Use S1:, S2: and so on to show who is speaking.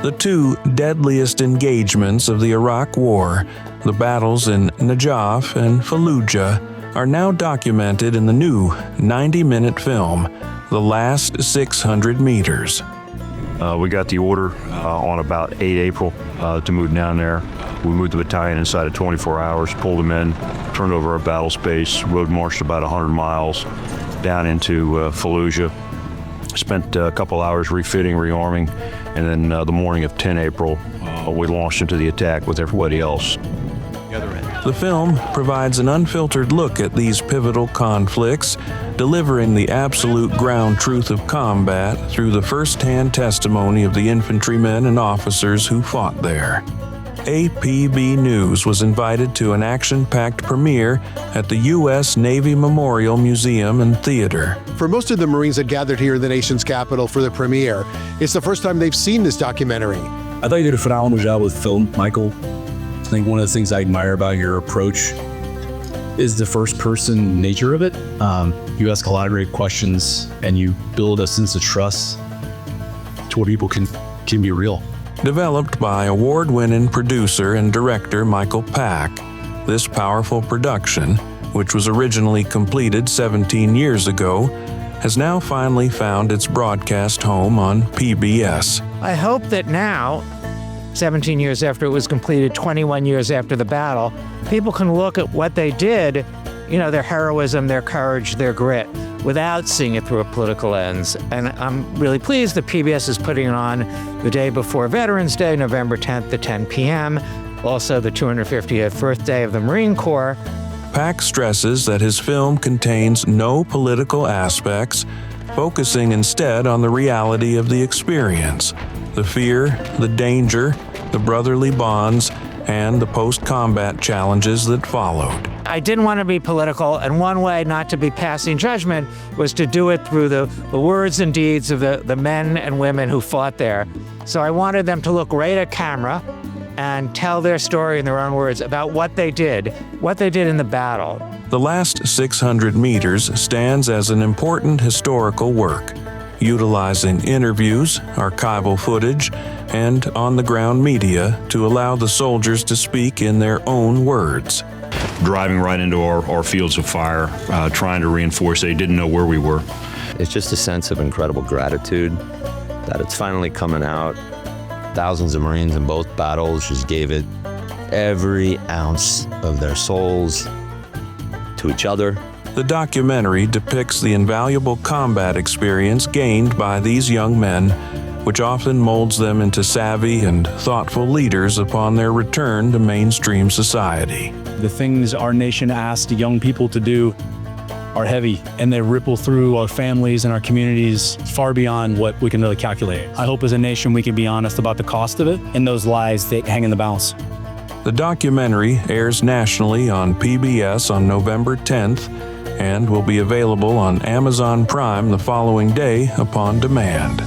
S1: The two deadliest engagements of the Iraq War, the battles in Najaf and Fallujah, are now documented in the new 90-minute film, The Last 600 Meters.
S2: We got the order on about 8 April to move down there. We moved the battalion inside of 24 hours, pulled them in, turned over our battle space, road marched about 100 miles down into Fallujah. Spent a couple hours refitting, rearming, and then the morning of 10 April, we launched into the attack with everybody else.
S1: The film provides an unfiltered look at these pivotal conflicts, delivering the absolute ground truth of combat through the first-hand testimony of the infantrymen and officers who fought there. APB News was invited to an action-packed premiere at the U.S. Navy Memorial Museum and Theater.
S3: For most of the Marines that gathered here in the nation's capital for the premiere, it's the first time they've seen this documentary.
S4: I thought you did a phenomenal job with film, Michael. I think one of the things I admire about your approach is the first-person nature of it. You ask a lot of great questions, and you build a sense of trust to where people can be real.
S1: Developed by award-winning producer and director Michael Pack, this powerful production, which was originally completed 17 years ago, has now finally found its broadcast home on PBS.
S5: I hope that now, 17 years after it was completed, 21 years after the battle, people can look at what they did, their heroism, their courage, their grit, without seeing it through a political lens. And I'm really pleased that PBS is putting it on the day before Veterans Day, November 10th at 10 p.m., also the 250th birthday of the Marine Corps.
S1: Pack stresses that his film contains no political aspects, focusing instead on the reality of the experience, the fear, the danger, the brotherly bonds, and the post-combat challenges that followed.
S5: I didn't want to be political, and one way not to be passing judgment was to do it through the words and deeds of the men and women who fought there. So I wanted them to look right at camera and tell their story in their own words about what they did in the battle.
S1: The Last 600 Meters stands as an important historical work, utilizing interviews, archival footage, and on-the-ground media to allow the soldiers to speak in their own words.
S2: Driving right into our fields of fire, trying to reinforce they didn't know where we were.
S6: It's just a sense of incredible gratitude that it's finally coming out. Thousands of Marines in both battles just gave it every ounce of their souls to each other.
S1: The documentary depicts the invaluable combat experience gained by these young men, which often molds them into savvy and thoughtful leaders upon their return to mainstream society.
S4: The things our nation asked young people to do are heavy, and they ripple through our families and our communities far beyond what we can really calculate. I hope as a nation we can be honest about the cost of it and those lives that hang in the balance.
S1: The documentary airs nationally on PBS on November 10th and will be available on Amazon Prime the following day upon demand.